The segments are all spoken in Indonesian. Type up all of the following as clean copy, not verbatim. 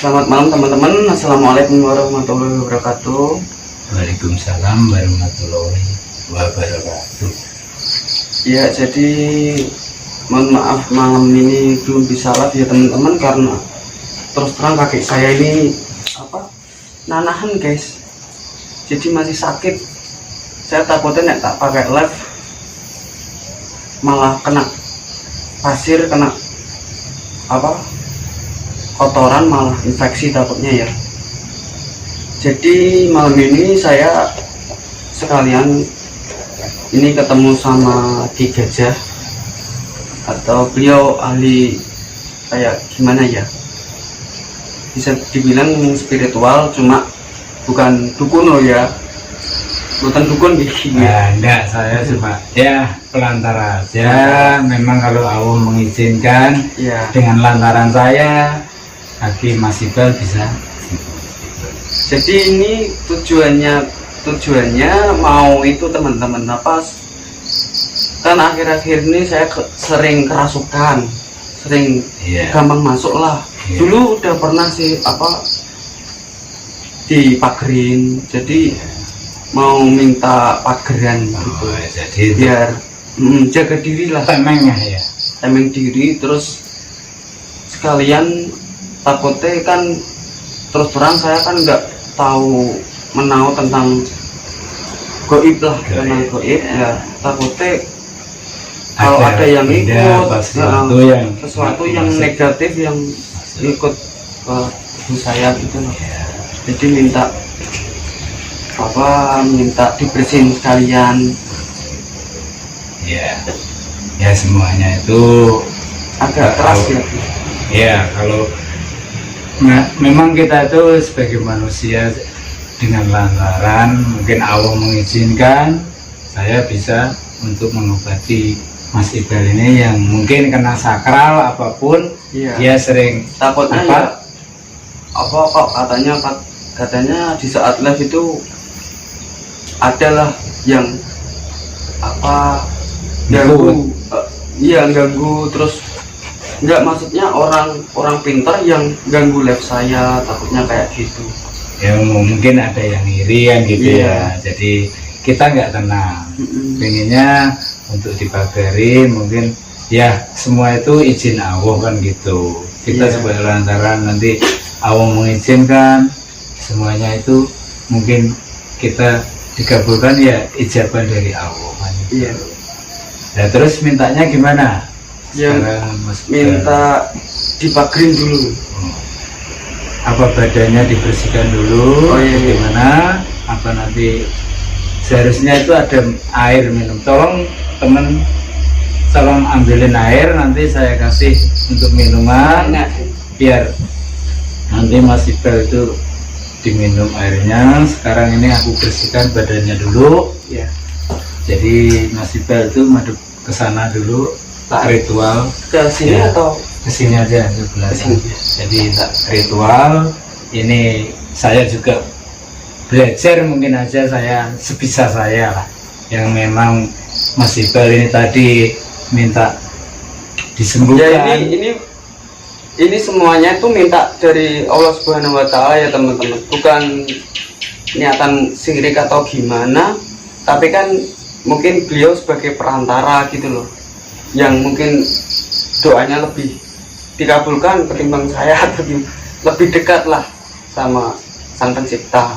Selamat malam teman-teman. Assalamualaikum warahmatullahi wabarakatuh. Waalaikumsalam warahmatullahi wabarakatuh. Ya, jadi mohon maaf malam ini belum bisa live ya teman-teman, karena terus terang kaki saya ini nanahan guys. Jadi masih sakit. Saya takutnya nek tak pakai live malah kena pasir, kena kotoran, malah infeksi takutnya ya. Jadi malam ini saya sekalian ini ketemu sama Ki Gajah, atau beliau ahli kayak gimana ya, bisa dibilang spiritual, cuma bukan dukun loh ya, bukan dukun gitu. Enggak, saya cuma ya pelantara aja. Memang kalau Allah mengizinkan Ya. dengan lantaran saya kaki Mas Iqbal bisa. Jadi ini tujuannya mau itu teman-teman, kan akhir-akhir ini saya sering kerasukan, sering gampang masuk lah. Dulu udah pernah sih dipagerin, jadi mau minta pageran gitu. Jadi Biar jaga diri lah, temengnya ya. temeng diri, terus sekalian takutnya kan, terus terang saya kan nggak tahu menau tentang goib lah, tentang goib ya. Takutnya kalau ada yang ikut sesuatu yang negatif yang ikut ke tubuh saya gitu loh. Jadi minta dibersihin sekalian. Ya semuanya itu Agak keras ya. Ya kalau memang kita itu sebagai manusia, dengan lantaran mungkin Allah mengizinkan saya bisa untuk mengobati Mas Iqbal ini yang mungkin kena sakral apapun. Dia sering takutnya katanya di saat live itu adalah yang ganggu, terus enggak, maksudnya orang pintar yang ganggu live saya, takutnya kayak gitu ya. Mungkin ada yang iri kan gitu ya. Jadi kita nggak tenang, pengennya untuk dipagari, mungkin ya semua itu izin Allah kan gitu. Kita sebagai lantaran, nanti Allah mengizinkan semuanya itu mungkin kita dikabulkan ya, ijabah dari Allah kan gitu. Nah terus mintanya gimana? Minta dipagerin dulu. Apa badannya dibersihkan dulu? Gimana? Apa nanti seharusnya itu ada air minum. Tolong temen, tolong ambilin air, nanti saya kasih untuk minuman. Biar nanti Mas Iqbal itu diminum airnya. Sekarang ini aku bersihkan badannya dulu. Jadi Mas Iqbal itu madep ke sana dulu, tak ritual ke sini atau ke sini aja sebelah sini. Jadi tak ritual ini saya juga belajar, mungkin aja saya sebisa saya lah, yang memang Mas Iqbal ini tadi minta disembuhkan. Ya, ini semuanya itu minta dari Allah Subhanahu wa Ta'ala ya teman-teman, bukan niatan sirik atau gimana, tapi kan mungkin beliau sebagai perantara gitu loh, yang mungkin doanya lebih dikabulkan ketimbang saya, atau lebih dekat lah sama Sang Pencipta.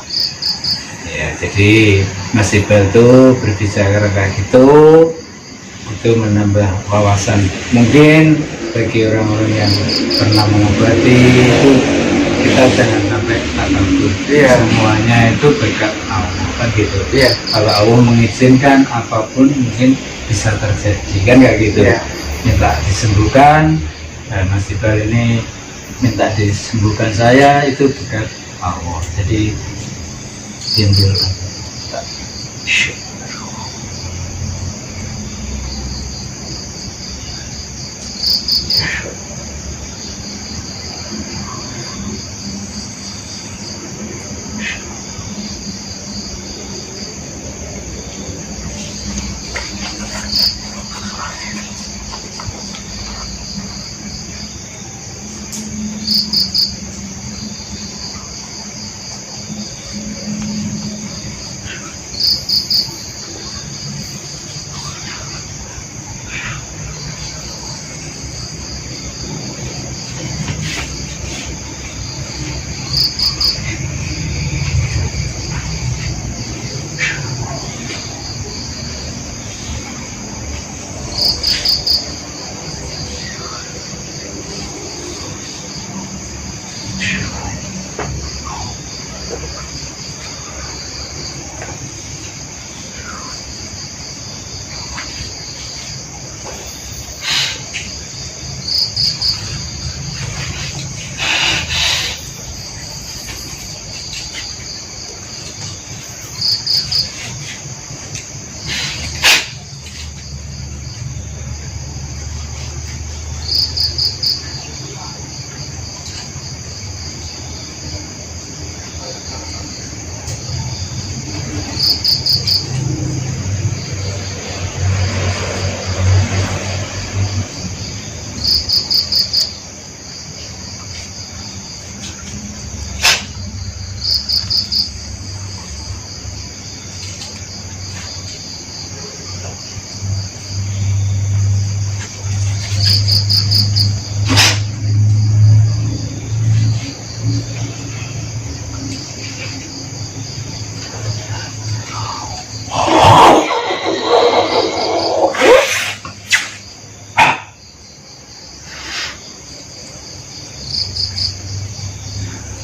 Ya, jadi Mas Iqbal itu berbicara kayak gitu, itu menambah wawasan. Mungkin bagi orang-orang yang pernah mengobati itu, kita jangan sampai takabur. Semuanya itu berkat Allah kan gitu. Kalau Allah mengizinkan apapun mungkin bisa terjadi kan kayak gitu. Minta disembuhkan, dan Mas Iqbal ini minta disembuhkan saya itu berkat Allah. Jadi timbul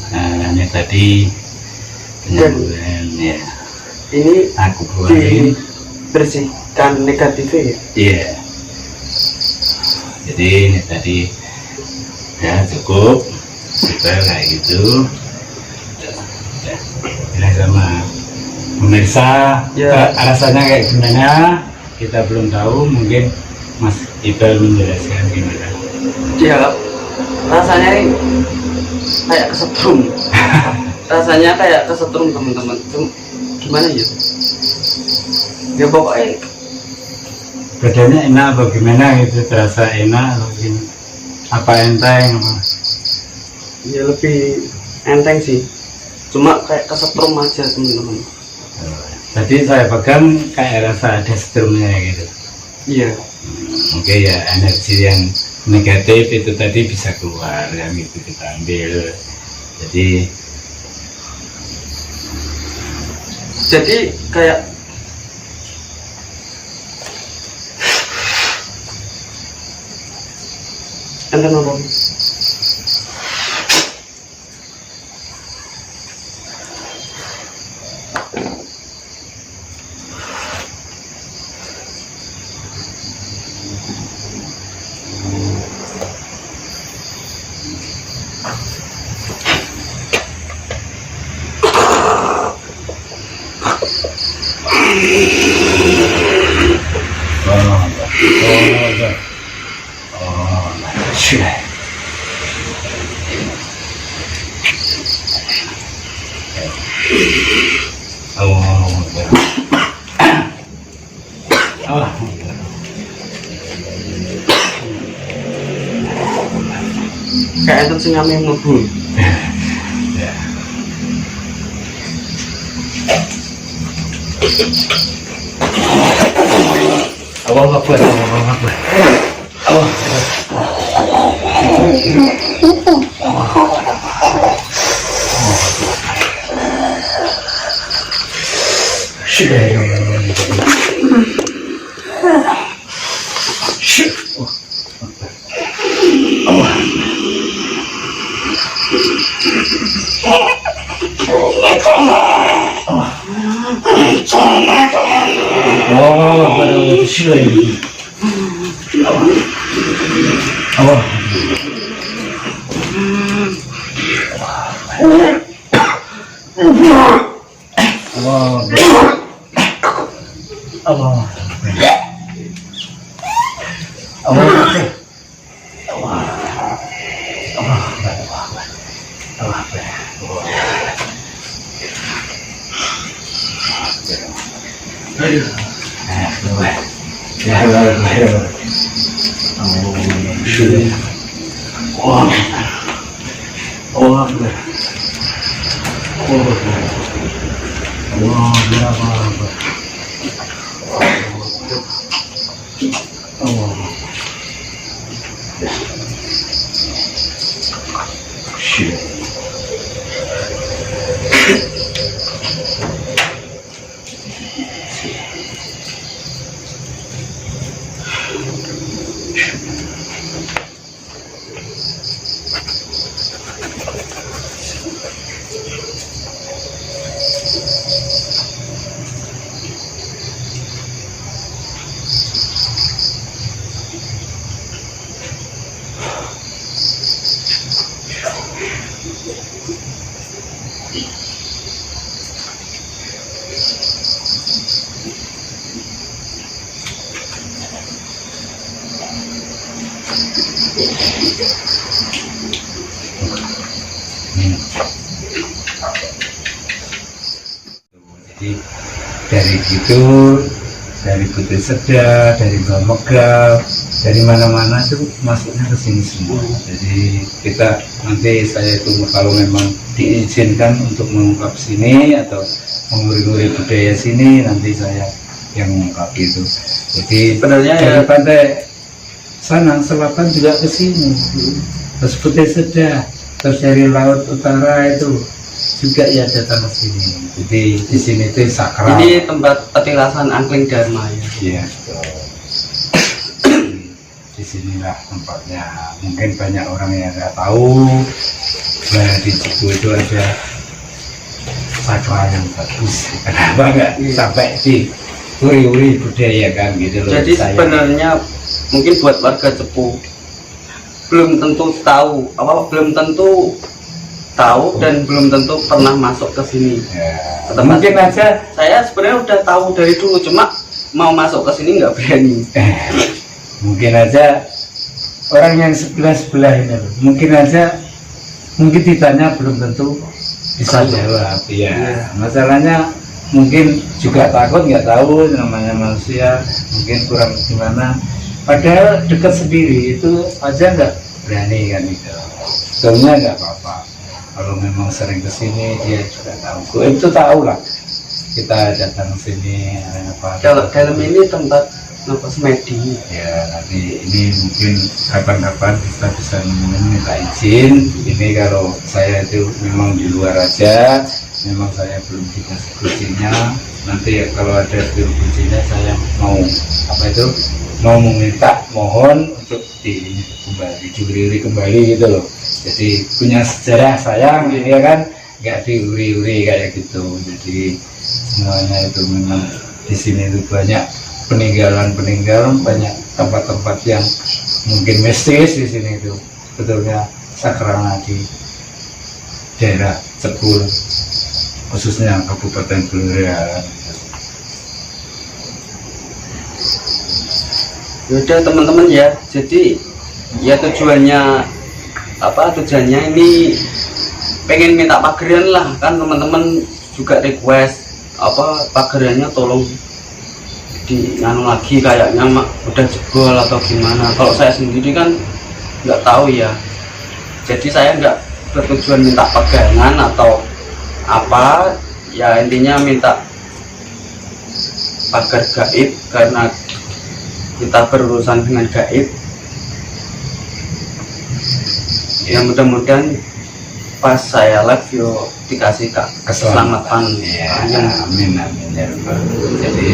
Nah, ini tadi penyembuhan ya. Ini Aku keluarin. dibersihkan negatifnya ya. Iya. Jadi ini tadi ya cukup supaya kayak gitu. Ya sama pemirsa Ya. rasanya kayak gimana kita belum tahu, mungkin Mas Ibal menjelaskan gimana. Ya, rasanya ini kayak kesetrum. Rasanya kayak kesetrum teman-teman. Gimana ya? Ya pokoknya Badannya enak apa gimana gitu, terasa enak atau gimana? Apa enteng apa? ya lebih enteng sih. Cuma kayak kesetrum aja teman-teman. Tadi saya pegang kayak rasa ada strumnya gitu. Iya. Oke ya, energi yang negatif itu tadi bisa keluar, yang itu kita ambil. Jadi kayak enten apa? Kayak enten sing ame mlebu. Allah Akbar, Allah Akbar. Allah. Allah. Wah, berapa? Oh. Shit. Jadi dari gitu, dari Putri Seda, dari Megal, dari mana-mana itu masuknya ke sini semua. Jadi kita nanti saya itu kalau memang diizinkan untuk mengungkap sini atau menguri-nguri budaya sini, nanti saya yang mengungkap itu. Jadi Sebenarnya dari ya pantai sana selatan juga ke sini, terus Putri Seda, terus dari laut utara itu juga ya datang ke sini. Jadi di sini itu sakral. ini tempat petilasan angkling Dharma ya. Iya, betul. Di sinilah tempatnya. Mungkin banyak orang yang nggak tahu bahwa di Cepu itu ada sakral yang bagus. Kenapa nggak sampai di uri-uri budaya kan gitu loh. Jadi sebenarnya mungkin buat warga Cepu belum tentu tahu, belum tentu tahu dan belum tentu pernah masuk ke sini. Ya, mungkin aja Saya sebenarnya udah tahu dari dulu, cuma mau masuk ke sini nggak berani. mungkin aja orang yang sebelah ini loh, mungkin ditanya belum tentu bisa jawab. Iya, masalahnya mungkin juga takut, nggak tahu, namanya manusia mungkin kurang gimana, padahal dekat sendiri itu aja nggak berani kan itu. Sebenarnya nggak apa-apa kalau memang sering kesini, dia juga tahu. Gue itu tahu lah, kita datang sini apa. Kalau dalam ini tempat nafas medi. Ya nanti ini mungkin kapan-kapan kita bisa minta izin. Ini kalau saya itu memang di luar aja, memang saya belum dikasih kuncinya. Nanti ya kalau ada biru kuncinya saya mau mau meminta, mohon untuk diuri kembali gitu loh. Jadi punya sejarah sayang ini ya kan, nggak diuri-uri kayak gitu. Jadi semuanya itu memang di sini itu banyak peninggalan, banyak tempat-tempat yang mungkin mistis di sini itu betulnya sakralnya di daerah Cepu, khususnya Kabupaten Buleleng. Yaudah teman-teman ya, jadi ya tujuannya ini pengen minta pageran lah kan, teman-teman juga request pagerannya tolong di lagi, kayaknya udah jebol atau gimana. Kalau saya sendiri kan nggak tahu ya, jadi saya nggak bertujuan minta pegangan atau apa ya, intinya minta pagar gaib karena kita berurusan dengan gaib. Ya mudah-mudahan pas saya live dikasih keselamatan. Ya, amin ya Rabbal. Jadi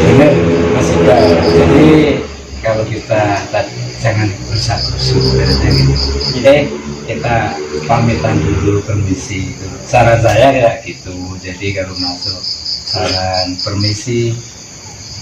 benar masih jadi kalau kita jangan berusaha-usaha sebenarnya gitu. Kita pamitan dulu, permisi itu. Saran saya kayak gitu. Jadi kalau masuk saran permisi,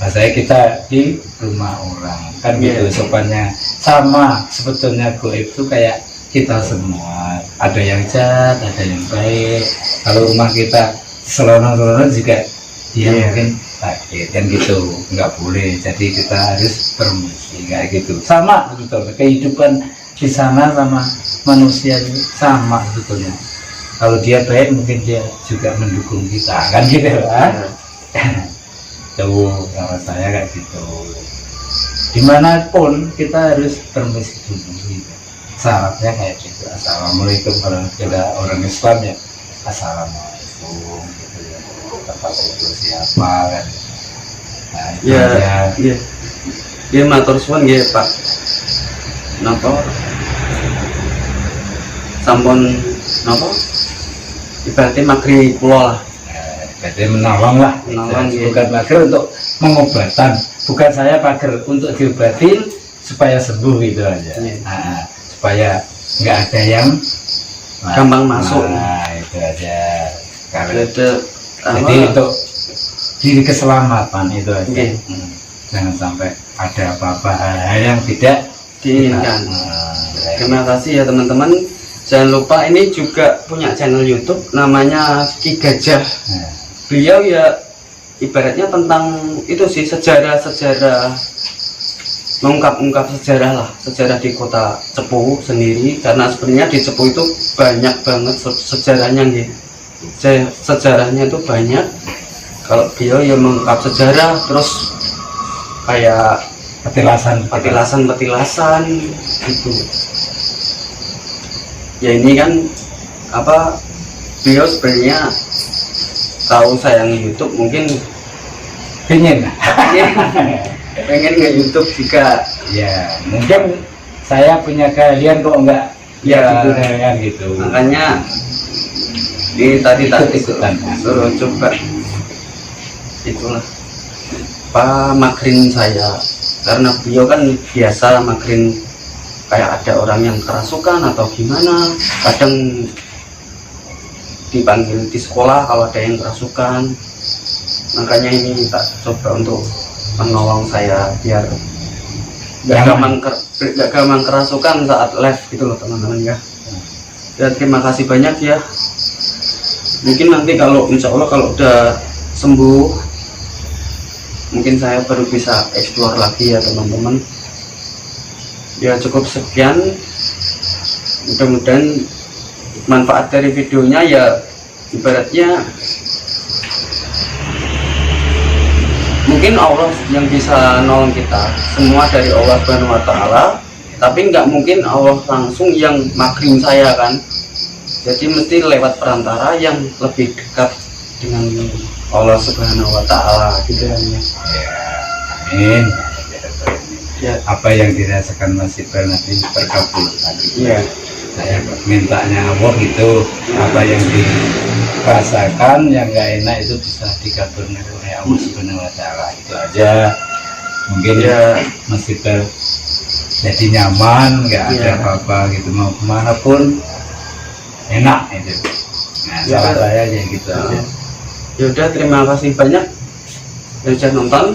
saya kita di rumah orang kan gitu sopannya. Sama sebetulnya goib itu kayak kita semua, ada yang jahat, ada yang baik. Kalau rumah kita selonong-selonong juga dia mungkin sakit kan gitu, nggak boleh. Jadi kita harus permisi kayak gitu. Sama betul, kehidupan di sana sama manusia sama sebetulnya. Kalau dia baik mungkin dia juga mendukung kita kan gitu kan. Tuh sama saya kayak gitu. Dimanapun kita harus permisi dulu gitu. Syaratnya kayak gitu. Assalamualaikum warahmatullahi wabarakatuh. Orang Islam ya assalamualaikum. kampung gitu ya, tempat itu siapa kan. Nah, itu Ya, aja. iya. Iya matur suwun nggih, Pak. Napa? Sampun napa? Ibaratnya makri kula lah. Jadi menolong lah, Menolong, iya. bukan pagar untuk pengobatan, bukan saya pagar untuk diobatin supaya sembuh gitu aja. Iya. Nah, supaya nggak ada yang Gampang masuk. Nah, itu aja. Karena Jadi jadi untuk diri keselamatan itu aja. Iya. Jangan sampai ada apa-apa hal yang tidak diinginkan. Terima kasih ya teman-teman. Jangan lupa ini juga punya channel YouTube namanya Ki Gajah. Nah, Beliau ya ibaratnya tentang itu sih sejarah-sejarah, mengungkap-ungkap sejarah lah, sejarah di kota Cepu sendiri, karena sebenarnya di Cepu itu banyak banget sejarahnya gitu. Sejarahnya itu banyak. Kalau beliau ya mengungkap sejarah, terus kayak petilasan gitu. Ya ini kan apa, beliau sebenarnya tahu sayang YouTube, mungkin pengen pengen nge YouTube juga. ya mungkin saya punya keahlian kok enggak Ya, gitu. makanya ini tadi Ikut-ikutan. suruh coba itulah Pak makrin saya, karena beliau kan biasa makrin kayak ada orang yang kerasukan atau gimana, kadang dipanggil di sekolah kalau ada yang kerasukan. Makanya ini tak coba untuk menolong saya biar nggak gampang kerasukan saat live gitu loh teman-teman ya. Ya terima kasih banyak ya. Mungkin nanti kalau insya Allah kalau udah sembuh, mungkin saya baru bisa explore lagi ya teman-teman. Ya cukup sekian, mudah-mudahan manfaat dari videonya ya ibaratnya mungkin Allah yang bisa nolong kita, semua dari Allah Subhanahu wa Ta'ala, tapi nggak mungkin Allah langsung yang makrim saya kan, jadi mesti lewat perantara yang lebih dekat dengan Allah Subhanahu wa Ta'ala gitu kan ya. Amin. Ya, Apa yang dirasakan Mas Iqbal nanti terkabulkan. iya. Saya mintanya Allah itu apa yang dirasakan yang nggak enak itu bisa dikabulkan oleh Allah Subhanahu wa Ta'ala. Itu aja. Mungkin Ya. Mas Iqbal jadi nyaman, nggak ada Ya. apa-apa gitu, mau kemana pun enak itu. Nah, Ya. salah saya aja gitu aja. Ya udah, terima kasih banyak yang sudah nonton.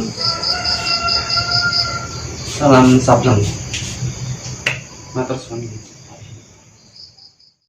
Salam sableng. Matur suwun.